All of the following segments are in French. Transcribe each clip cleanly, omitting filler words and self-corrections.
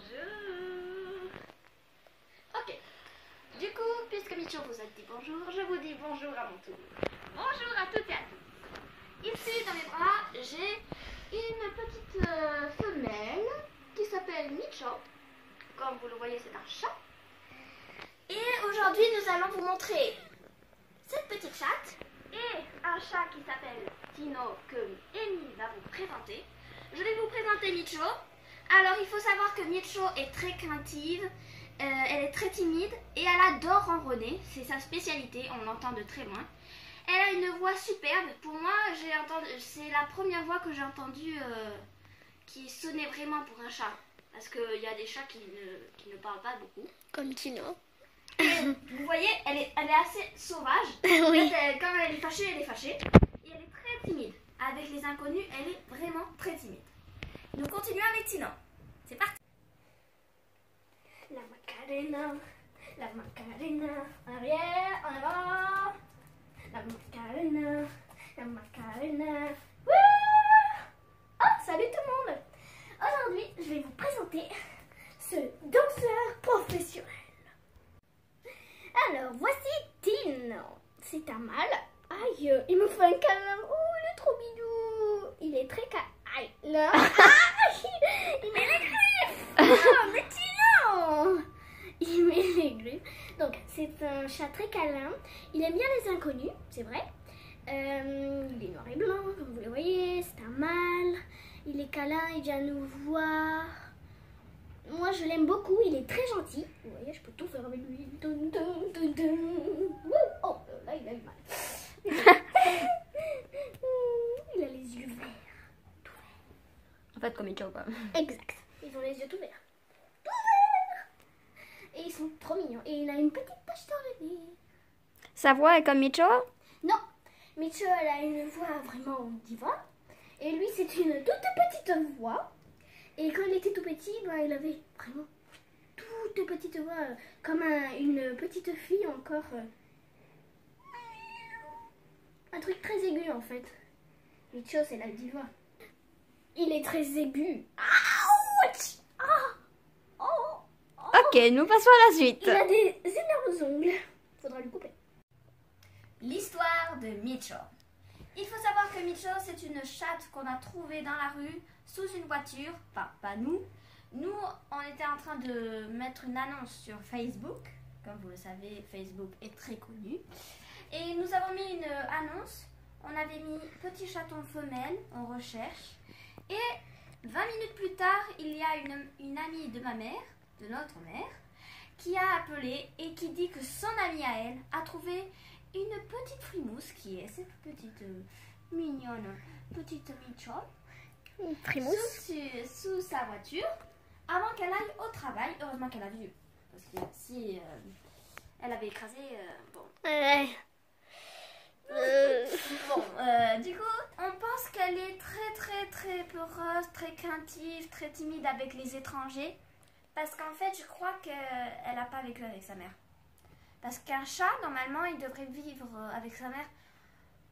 Bonjour. Ok. Du coup, puisque Micho vous a dit bonjour, je vous dis bonjour à mon tour. Bonjour à toutes et à tous. Ici, dans mes bras, j'ai une petite femelle qui s'appelle Micho. Comme vous le voyez, c'est un chat. Et aujourd'hui, nous allons vous montrer cette petite chatte et un chat qui s'appelle Tino que Amy va vous présenter. Je vais vous présenter Micho. Alors, il faut savoir que Micho est très craintive, elle est très timide et elle adore ronronner. C'est sa spécialité, on l'entend de très loin. Elle a une voix superbe. Pour moi, c'est la première voix que j'ai entendue qui sonnait vraiment pour un chat. Parce qu'il y a des chats qui ne parlent pas beaucoup. Comme Tino. Et vous voyez, elle est assez sauvage. Oui. En fait, quand elle est fâchée, elle est fâchée. Et elle est très timide. Avec les inconnus, elle est vraiment très timide. Nous continuons avec Tino. C'est parti. La Macarena, en arrière, en avant. La Macarena. Wouh! Oh, salut tout le monde! Aujourd'hui, je vais vous présenter ce danseur professionnel. Alors, voici Tino. C'est un mâle. Aïe, il me fait un câlin. Oh, il est trop mignon. Il est très Aïe, là. Il met les griffes. Oh, mais Tino! Il met les griffes. Donc, c'est un chat très câlin. Il aime bien les inconnus, c'est vrai. Il est noir et blanc, comme vous le voyez. C'est un mâle. Il est câlin, il vient nous voir. Moi, je l'aime beaucoup. Il est très gentil. Vous voyez, je peux tout faire avec lui. Oh, là, il a eu mal. Il a les yeux verts. Tout verts. En fait, comme Micho, quoi. Exact. Ils ont les yeux tout verts. Tout verts. Et ils sont trop mignons. Et il a une petite tache dans le nez. Sa voix est comme Micho? Non. Micho, elle a une voix vraiment diva. Et lui, c'est une toute petite voix. Et quand il était tout petit, il avait vraiment toute petite voix, comme une petite fille encore. Un truc très aigu en fait. Micho, c'est la diva. Il est très aigu. Ouch! Ah! Oh! Oh! Ok, nous passons à la suite. Il a des énormes ongles. Faudra lui couper. L'histoire de Micho. Il faut savoir que Micho, c'est une chatte qu'on a trouvée dans la rue, sous une voiture. Enfin, pas nous. Nous, on était en train de mettre une annonce sur Facebook. Comme vous le savez, Facebook est très connu. Et nous avons mis une annonce. On avait mis petit chaton femelle, on recherche. Et 20 minutes plus tard, il y a une amie de ma mère, de notre mère, qui a appelé et qui dit que son amie à elle a trouvé une petite frimousse qui est cette petite mignonne petite Micho sous sa voiture avant qu'elle aille au travail. Heureusement qu'elle a vu, parce que si elle avait écrasé, bon. Du coup, on pense qu'elle est très peureuse, très craintive, très timide avec les étrangers, parce qu'en fait, je crois qu'elle n'a pas vécu avec sa mère. Parce qu'un chat, normalement, il devrait vivre avec sa mère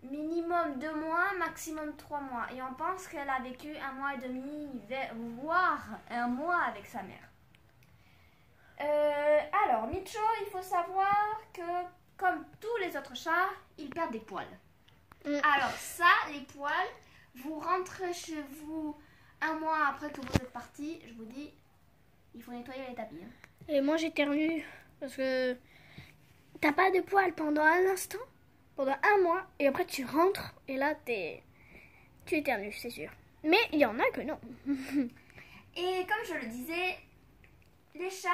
minimum 2 mois, maximum 3 mois. Et on pense qu'elle a vécu 1 mois et demi, voire 1 mois avec sa mère. Alors, Micho, il faut savoir que, comme tous les autres chats, ils perdent des poils. Alors ça, les poils, vous rentrez chez vous 1 mois après que vous êtes parti, je vous dis, il faut nettoyer les tapis. Hein. Et moi, j'éternue parce que t'as pas de poils pendant un instant, pendant 1 mois, et après tu rentres, et là tu éternues, c'est sûr. Mais il y en a que non. Et comme je le disais, les chats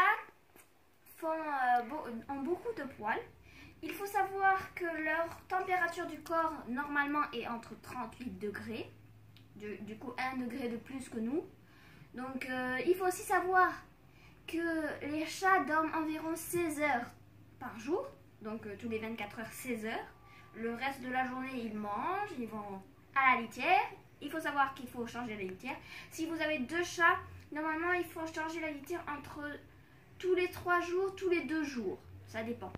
ont beaucoup de poils. Il faut savoir que leur température du corps, normalement, est entre 38 degrés. Du coup, 1 degré de plus que nous. Donc, il faut aussi savoir que les chats dorment environ 16 heures par jour, donc tous les 24 heures, 16 heures. Le reste de la journée, ils mangent, ils vont à la litière. Il faut savoir qu'il faut changer la litière. Si vous avez 2 chats, normalement, il faut changer la litière entre tous les 3 jours, tous les 2 jours. Ça dépend.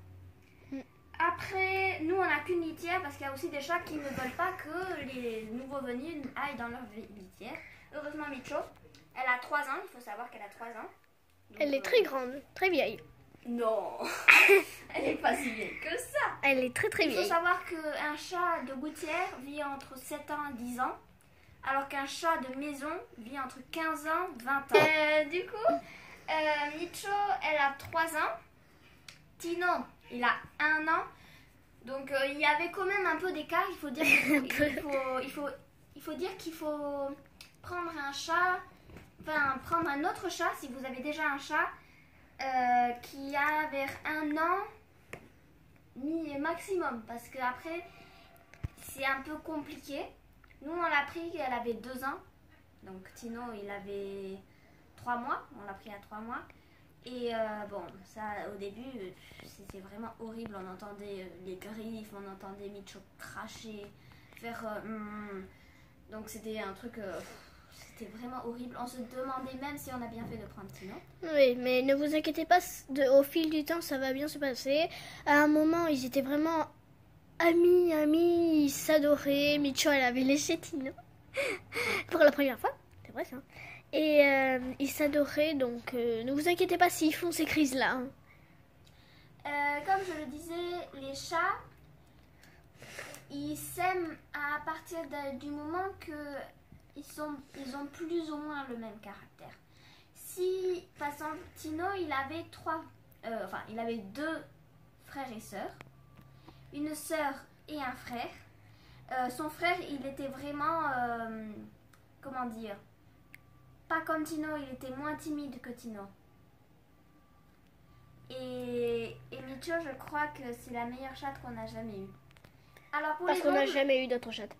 Après, nous, on n'a qu'une litière parce qu'il y a aussi des chats qui ne veulent pas que les nouveaux venus aillent dans leur litière. Heureusement, Micho, elle a 3 ans, il faut savoir qu'elle a 3 ans. Donc, Elle est très grande, très vieille. Non, elle est pas si vieille que ça. Elle est très très Il faut vieille. savoir qu'un chat de gouttière vit entre 7 ans et 10 ans, alors qu'un chat de maison vit entre 15 ans et 20 ans. Du coup, Micho, elle a 3 ans. Tino, il a 1 an. Donc il y avait quand même un peu d'écart. Il faut dire qu'il faut prendre un chat, enfin prendre un autre chat si vous avez déjà un chat qui a vers 1 an maximum, parce que après c'est un peu compliqué. Nous on l'a pris, elle avait 2 ans, donc Tino il avait 3 mois, on l'a pris à 3 mois. Et bon, ça au début c'était vraiment horrible, on entendait les griffes, on entendait Micho cracher, faire donc c'était un truc, c'était vraiment horrible. On se demandait même si on a bien fait de prendre Tino. Oui, mais ne vous inquiétez pas, au fil du temps, ça va bien se passer. À un moment, ils étaient vraiment amis, ils s'adoraient. Micho, elle avait léché Tino pour la première fois, c'est vrai ça. Et ils s'adoraient, donc ne vous inquiétez pas s'ils font ces crises-là. Hein. Comme je le disais, les chats, ils s'aiment à partir du moment qu'ils ont plus ou moins le même caractère. Si, par exemple, Tino, il avait 2 frères et sœurs, une sœur et un frère. Son frère, il était vraiment, comment dire, pas comme Tino, il était moins timide que Tino. Et Micho, je crois que c'est la meilleure chatte qu'on a jamais eue. Alors pour Parce les qu'on n'a ongles, jamais eu d'autres chattes.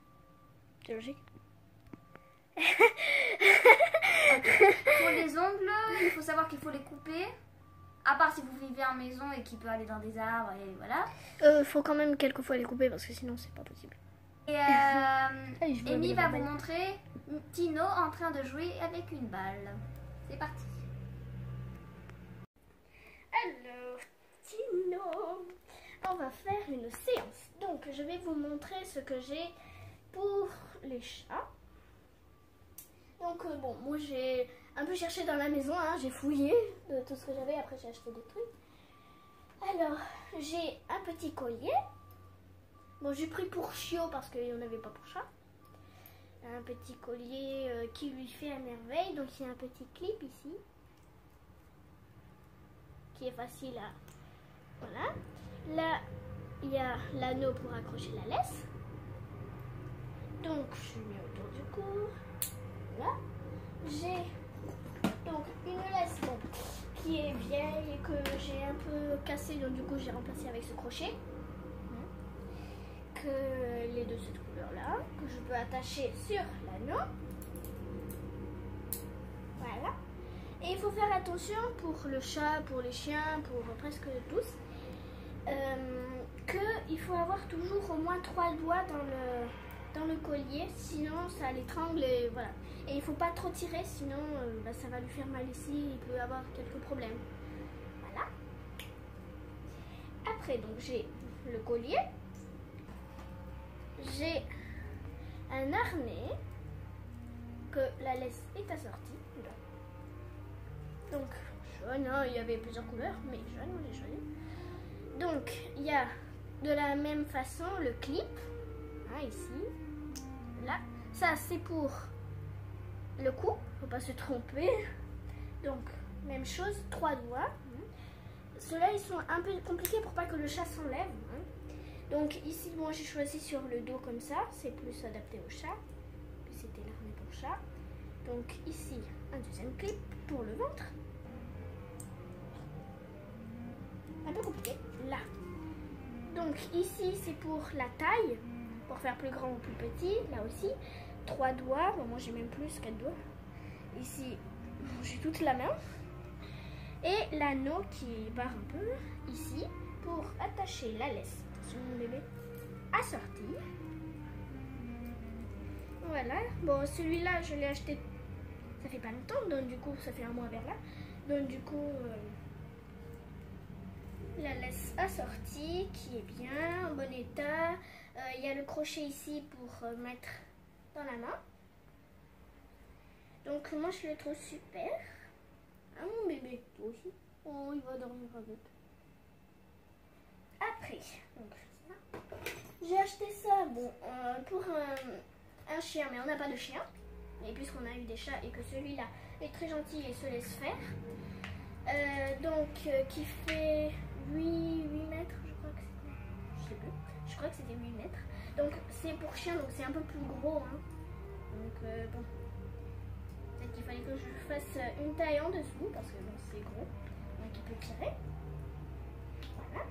C'est logique. pour les ongles, il faut savoir qu'il faut les couper. À part si vous vivez en maison et qu'il peut aller dans des arbres et voilà. Faut quand même quelquefois les couper parce que sinon c'est pas possible. Et Allez, je veux Amy aller va dans vous la balle. montrer Tino en train de jouer avec une balle. C'est parti. Alors, Tino, on va faire une séance. Donc, je vais vous montrer ce que j'ai pour les chats. Donc, bon, moi j'ai un peu cherché dans la maison, hein, j'ai fouillé de tout ce que j'avais, après j'ai acheté des trucs. Alors, j'ai un petit collier. Bon, j'ai pris pour chiot parce qu'il n'y en avait pas pour chat. Un petit collier qui lui fait à merveille. Donc, il y a un petit clip ici qui est facile à... Voilà. Là, il y a l'anneau pour accrocher la laisse. Donc, je mets autour du cou. Voilà. J'ai donc une laisse bon, qui est vieille et que j'ai un peu cassée. Donc, du coup, j'ai remplacé avec ce crochet. Que les de cette couleur-là. Que je peux attacher sur l'anneau. Voilà. Et il faut faire attention pour le chat, pour les chiens, pour presque tous, qu'il faut avoir toujours au moins 3 doigts dans le collier, sinon ça l'étrangle et voilà. Et il ne faut pas trop tirer, sinon ça va lui faire mal ici, il peut avoir quelques problèmes. Voilà. Après, donc j'ai le collier, j'ai un harnais que la laisse est assortie. Donc, jaune, hein, il y avait plusieurs couleurs, mais jaune, on les choisi. Donc, il y a de la même façon le clip, hein, ici, là. Ça, c'est pour le cou, faut pas se tromper. Donc, même chose, 3 doigts. Ceux-là, ils sont un peu compliqués pour pas que le chat s'enlève. Hein. Donc, ici, moi, j'ai choisi sur le dos comme ça, c'est plus adapté au chat. Puis, c'était l'armée pour chat. Donc, ici, un deuxième clip pour le ventre. Un peu compliqué. Là. Donc ici c'est pour la taille. Pour faire plus grand ou plus petit. Là aussi. 3 doigts. Bon, moi j'ai même plus 4 doigts. Ici j'ai toute la main. Et l'anneau qui barre un peu. Ici. Pour attacher la laisse. Sur mon bébé. Assorti. Voilà. Bon, celui-là je l'ai acheté. Ça fait pas longtemps, donc du coup ça fait un mois vers là. Donc du coup la laisse assortie qui est bien, en bon état. Il y a le crochet ici pour mettre dans la main. Donc moi je le trouve super. Ah mon bébé, Oh, il va dormir avec. Après, donc, j'ai acheté ça bon, pour un chien, mais on n'a pas de chien. Et puisqu'on a eu des chats et que celui-là est très gentil et se laisse faire. Qui fait 8 mètres, je crois que c'était. Je sais plus. Je crois que c'était 8 mètres. Donc c'est pour chien, donc c'est un peu plus gros. Hein. Donc bon. Peut-être qu'il fallait que je fasse une taille en dessous parce que bon, c'est gros. Donc il peut tirer. Voilà.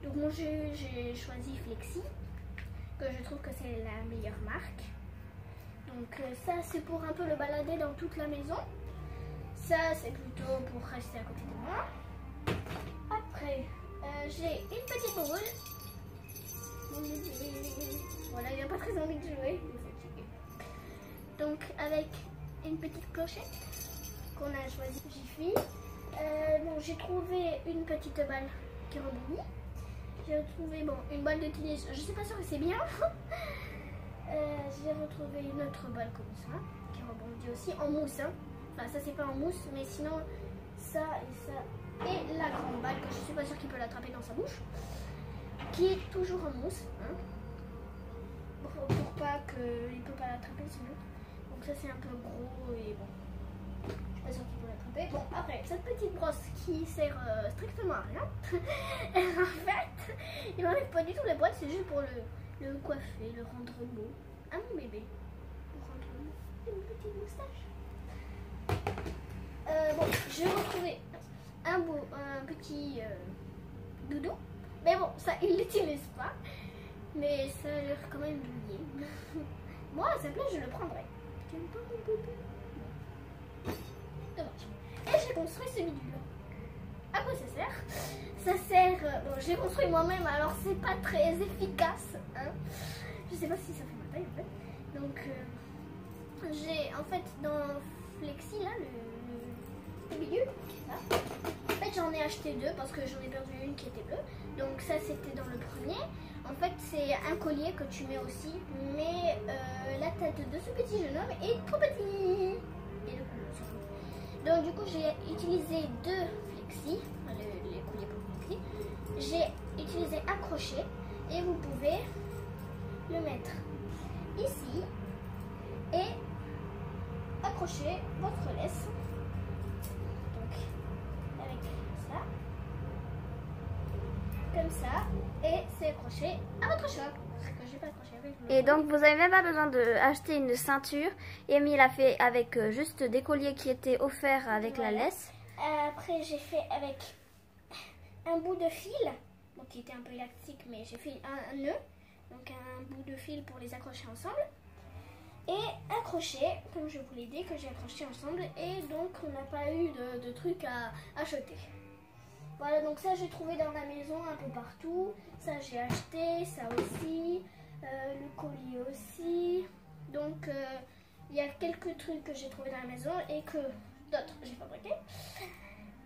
Donc moi j'ai choisi Flexi, que je trouve que c'est la meilleure marque. Donc ça c'est pour un peu le balader dans toute la maison. Ça c'est plutôt pour rester à côté de moi. Après j'ai une petite boule. Voilà, il n'a pas très envie de jouer. Donc avec une petite clochette qu'on a choisi Jiffy. Bon, j'ai trouvé une petite balle qui rebondit. J'ai retrouvé une balle de tennis. Je suis pas sûre que c'est bien. J'ai retrouvé une autre balle comme ça qui rebondit aussi en mousse. Hein. Enfin, ça c'est pas en mousse, mais sinon ça et ça et la grande balle que je suis pas sûre qu'il peut l'attraper dans sa bouche, qui est toujours en mousse. Hein. Pour pas qu'il peut pas l'attraper sinon. Donc ça c'est un peu gros et bon. Je suis pas sûre qu'il peut l'attraper. Bon, après, cette petite brosse qui sert strictement à rien. En fait, il n'enlève pas du tout les poils, c'est juste pour le coiffer, le rendre beau. À mon bébé. Pour rendre une petite moustache. Bon, j'ai retrouvé un petit doudou. Mais bon, ça, il l'utilise pas. Mais ça a l'air quand même mignon. Moi, à sa place, je le prendrais. Tu n'aimes pas mon bébé? Dommage. Et j'ai construit ce bidule. À quoi ça sert? Ça sert... bon, je l'ai construit moi-même, alors c'est pas très efficace. Hein. Je sais pas si ça fait ma taille en fait. Donc, j'ai en fait dans Flexi, là, le bidule, là. En fait, j'en ai acheté deux parce que j'en ai perdu une qui était bleue. Donc ça, c'était dans le premier. En fait, c'est un collier que tu mets aussi, mais la tête de ce petit jeune homme est trop petit. Et le cou surtout. Donc du coup, j'ai utilisé deux Flexi, les colliers pour Flexi. J'ai utilisé un crochet et vous pouvez le mettre ici et accrocher votre laisse. Donc avec ça. Comme ça, et c'est accroché à votre choc. Parce que j'ai pas accroché avec le... Et donc vous avez même pas besoin d'acheter une ceinture. Amy l'a fait avec juste des colliers qui étaient offerts avec la laisse. Après j'ai fait avec un bout de fil, donc qui était un peu élastique, mais j'ai fait un nœud, donc un bout de fil pour les accrocher ensemble. Et un crochet, comme je vous l'ai dit, que j'ai accroché ensemble. Et donc on n'a pas eu de trucs à acheter. Voilà, donc ça j'ai trouvé dans la maison un peu partout. Ça j'ai acheté, ça aussi, le collier aussi. Donc il y a quelques trucs que j'ai trouvé dans la maison et que d'autres j'ai fabriqué.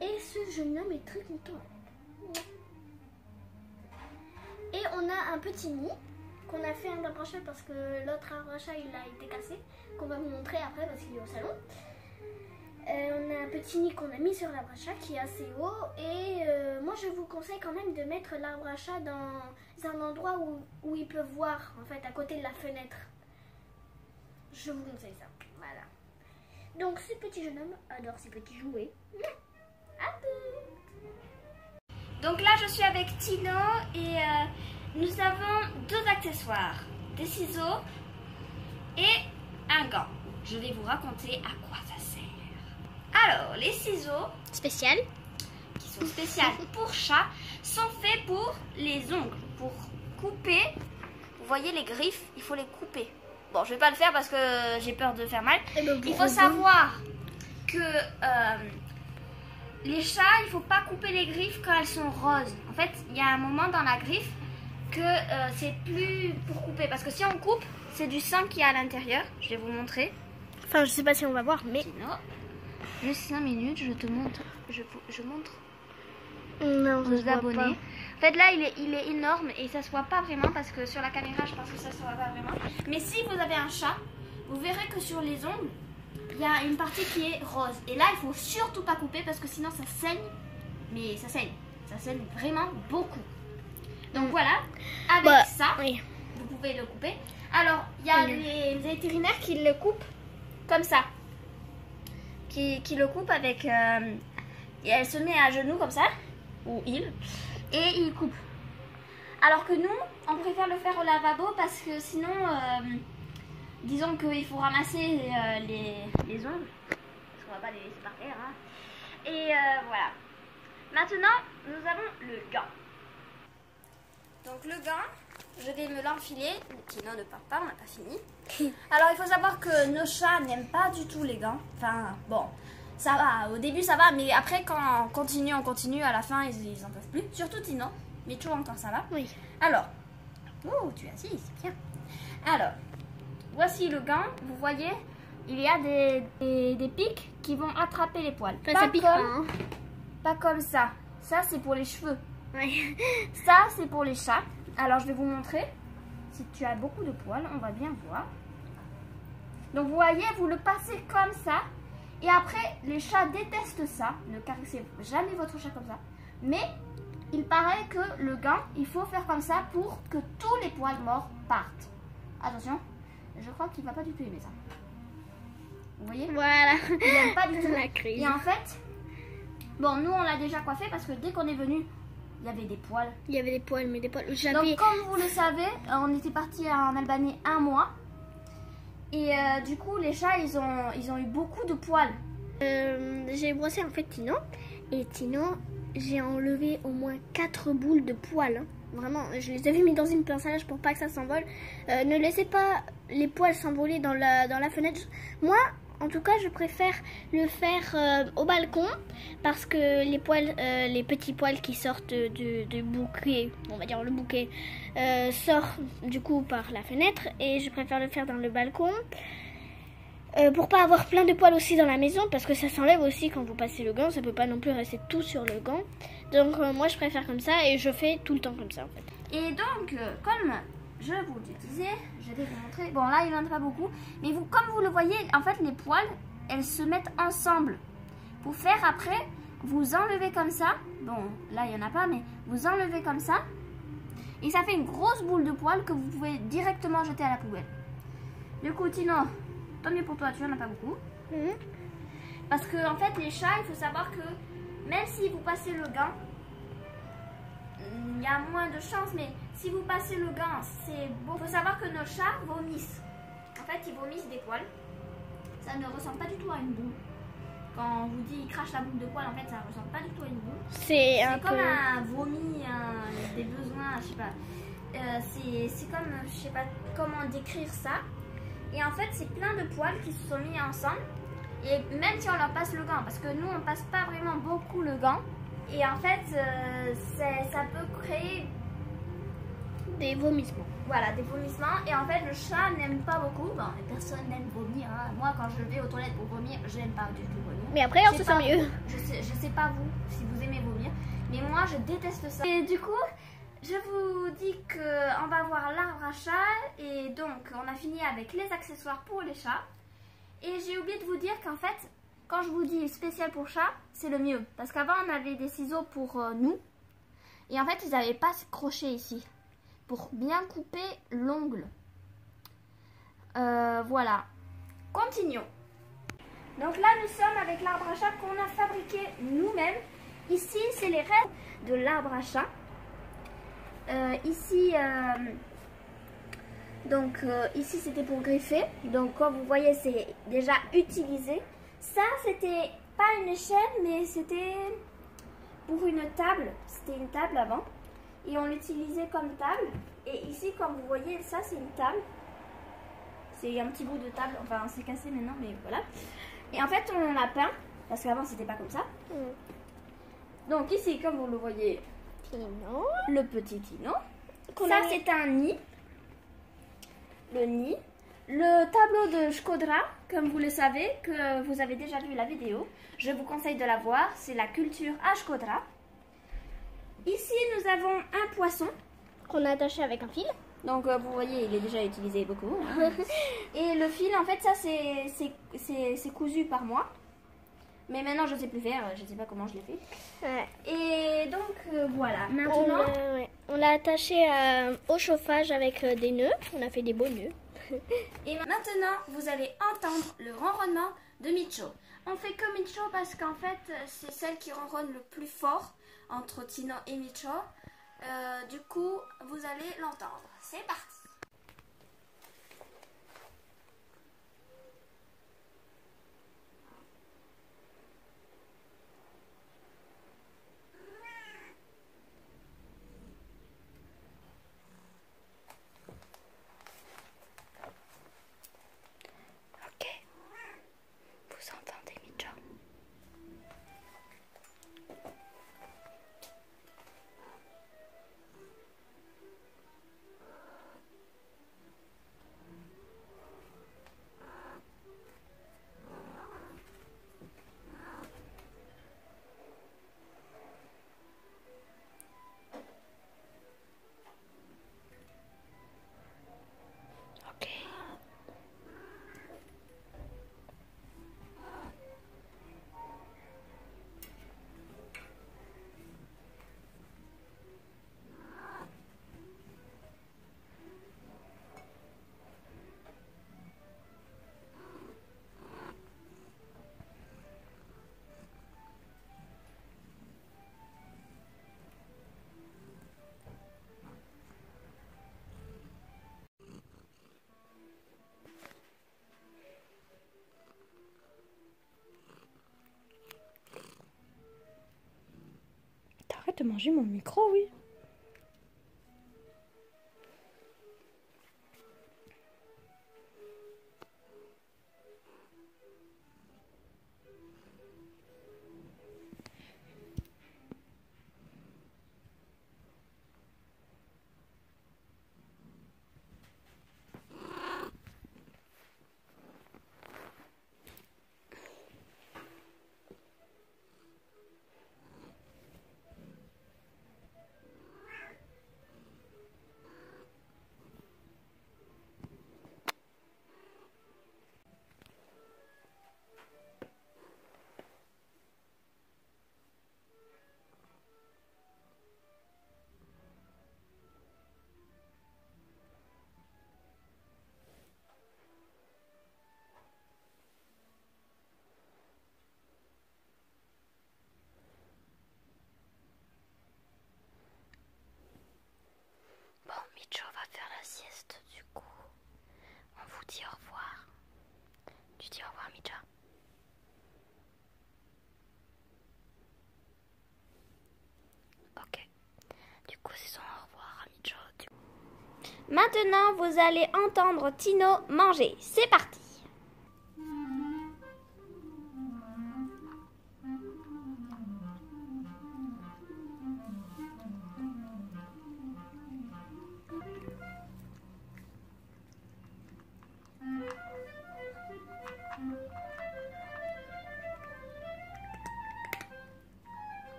Et ce jeune homme est très content. Et on a un petit nid qu'on a fait un arbre à chat parce que l'autre arbre à chat il a été cassé. Qu'on va vous montrer après parce qu'il est au salon. On a un petit nid qu'on a mis sur l'arbre à chat qui est assez haut et moi je vous conseille quand même de mettre l'arbre à chat dans un endroit où il peut voir en fait à côté de la fenêtre. Je vous conseille ça, voilà. Donc ce petit jeune homme adore ces petits jouets. Donc là je suis avec Tino et nous avons deux accessoires, des ciseaux et un gant. Je vais vous raconter à quoi ça sert. Alors, les ciseaux Spécial. qui sont spéciaux pour chat sont faits pour les ongles, pour couper. Vous voyez les griffes, il faut les couper. Bon, je vais pas le faire parce que j'ai peur de faire mal. Il faut savoir que les chats, il faut pas couper les griffes quand elles sont roses. En fait, il y a un moment dans la griffe que c'est plus pour couper. Parce que si on coupe, c'est du sang qui est à l'intérieur. Je vais vous montrer. Enfin, je sais pas si on va voir, mais... Tino. Juste 5 minutes, je te montre. Je montre Non, aux abonnés. En fait, là, il est énorme et ça se voit pas vraiment parce que sur la caméra, je pense que ça se voit pas vraiment. Mais si vous avez un chat, vous verrez que sur les ongles, il y a une partie qui est rose. Et là, il faut surtout pas couper parce que sinon ça saigne. Mais ça saigne. Ça saigne vraiment beaucoup. Donc voilà, avec ça, oui. vous pouvez le couper. Alors, il y a les vétérinaires qui le coupent comme ça. Qui le coupent avec... et elle se met à genoux comme ça. Ou il. Et il coupe. Alors que nous, on préfère le faire au lavabo parce que sinon... disons qu'il faut ramasser les ongles. Parce qu'on va pas les laisser par terre. Hein. Et voilà. Maintenant, nous avons le gant. Donc le gant, je vais me l'enfiler. Tino ne part pas, on n'a pas fini. Alors il faut savoir que nos chats n'aiment pas du tout les gants. Enfin bon, ça va, au début ça va, mais après quand on continue, à la fin ils en peuvent plus. Surtout Tino, Michou encore ça va. Oui. Alors, oh tu es assis, c'est bien. Alors, voici le gant, vous voyez, il y a des pics qui vont attraper les poils. Enfin, ça pique pas, hein. Pas comme ça. Ça, c'est pour les cheveux. Oui. Ça, c'est pour les chats. Alors, je vais vous montrer. Si tu as beaucoup de poils, on va bien voir. Donc, vous voyez, vous le passez comme ça. Et après, les chats détestent ça. Ne caressez jamais votre chat comme ça. Mais, il paraît que le gant, il faut faire comme ça pour que tous les poils morts partent. Attention, je crois qu'il va pas du tout aimer ça. Vous voyez? Voilà. Il n'aime pas du tout. La crise. Et en fait... Bon, nous, on l'a déjà coiffé parce que dès qu'on est venu, il y avait des poils. Il y avait des poils, mais des poils. Donc, comme vous le savez, on était parti en Albanie 1 mois. Et du coup, les chats, ils ont eu beaucoup de poils. J'ai brossé en fait Tino. Et Tino, j'ai enlevé au moins 4 boules de poils. Hein. Vraiment, je les avais mis dans une pince à linge pour pas que ça s'envole. Ne laissez pas les poils s'envoler dans la fenêtre. Moi... En tout cas, je préfère le faire au balcon parce que les poils, les petits poils qui sortent du bouquet, on va dire le bouquet, sort du coup par la fenêtre et je préfère le faire dans le balcon pour pas avoir plein de poils aussi dans la maison parce que ça s'enlève aussi quand vous passez le gant, ça peut pas non plus rester tout sur le gant. Donc moi je préfère comme ça et je fais tout le temps comme ça en fait. Et donc, comme je vous le disais, je vais vous montrer. Bon, là, il n'en a pas beaucoup. Mais vous, comme vous le voyez, en fait, les poils, elles se mettent ensemble. Pour faire après, vous enlevez comme ça. Bon, là, il n'y en a pas, mais vous enlevez comme ça. Et ça fait une grosse boule de poils que vous pouvez directement jeter à la poubelle. Du coup, Tino, tant mieux pour toi, tu n'en as pas beaucoup. Parce que, en fait, les chats, il faut savoir que même si vous passez le gant, il y a moins de chances, mais si vous passez le gant, c'est bon. Il faut savoir que nos chats vomissent. En fait, ils vomissent des poils. Ça ne ressemble pas du tout à une boule. Quand on vous dit ils crachent la boule de poils, en fait, ça ne ressemble pas du tout à une boule. C'est comme un vomi, des besoins, je sais pas. C'est comme, je sais pas comment décrire ça. Et en fait, c'est plein de poils qui se sont mis ensemble. Et même si on leur passe le gant, parce que nous, on passe pas vraiment beaucoup le gant. Et en fait, ça peut créer des vomissements. Voilà, des vomissements. Et en fait, le chat n'aime pas beaucoup. Bon, personne n'aime vomir. Hein. Moi, quand je vais aux toilettes pour vomir, je n'aime pas du tout vomir. Mais après, on se sent mieux. Je sais pas vous, si vous aimez vomir. Mais moi, je déteste ça. Et du coup, je vous dis qu'on va voir l'arbre à chat. Et donc, on a fini avec les accessoires pour les chats. Et j'ai oublié de vous dire qu'en fait, quand je vous dis spécial pour chat, c'est le mieux. Parce qu'avant, on avait des ciseaux pour nous. Et en fait, ils n'avaient pas ce crochet ici. Pour bien couper l'ongle. Voilà. Continuons. Donc là, nous sommes avec l'arbre à chat qu'on a fabriqué nous-mêmes. Ici, c'est les restes de l'arbre à chat. Ici, ici, c'était pour greffer. Donc, comme vous voyez, c'est déjà utilisé. Ça, c'était pas une échelle, mais c'était pour une table. C'était une table avant. Et on l'utilisait comme table. Et ici, comme vous voyez, ça, c'est une table. C'est un petit bout de table. Enfin, c'est cassé maintenant, mais voilà. Et en fait, on l'a peint. Parce qu'avant, c'était pas comme ça. Donc ici, comme vous le voyez, Tino. Le petit Tino. Ça, c'est un nid. Le nid. Le tableau de Shkodra, comme vous le savez, que vous avez déjà vu la vidéo. Je vous conseille de la voir. C'est la culture à Shkodra. Ici, nous avons un poisson. Qu'on a attaché avec un fil. Donc vous voyez, il est déjà utilisé beaucoup. Hein. Et le fil, en fait, ça c'est cousu par moi. Mais maintenant, je ne sais plus faire. Je ne sais pas comment je l'ai fait. Ouais. Et donc, voilà. Maintenant, On l'a attaché au chauffage avec des nœuds. On a fait des beaux nœuds. et maintenant, vous allez entendre le ronronnement de Micho. On fait comme Micho parce qu'en fait, c'est celle qui ronronne le plus fort entre Tino et Micho. Du coup, vous allez l'entendre. C'est parti. Ok. Vous entendez Micho? Ok. T'arrêtes de manger mon micro, oui. Bon, Micho va faire la sieste, du coup, on vous dit au revoir. Tu dis au revoir, Micho? Ok. Du coup, c'est son au revoir à Micho. Maintenant, vous allez entendre Tino manger. C'est parti!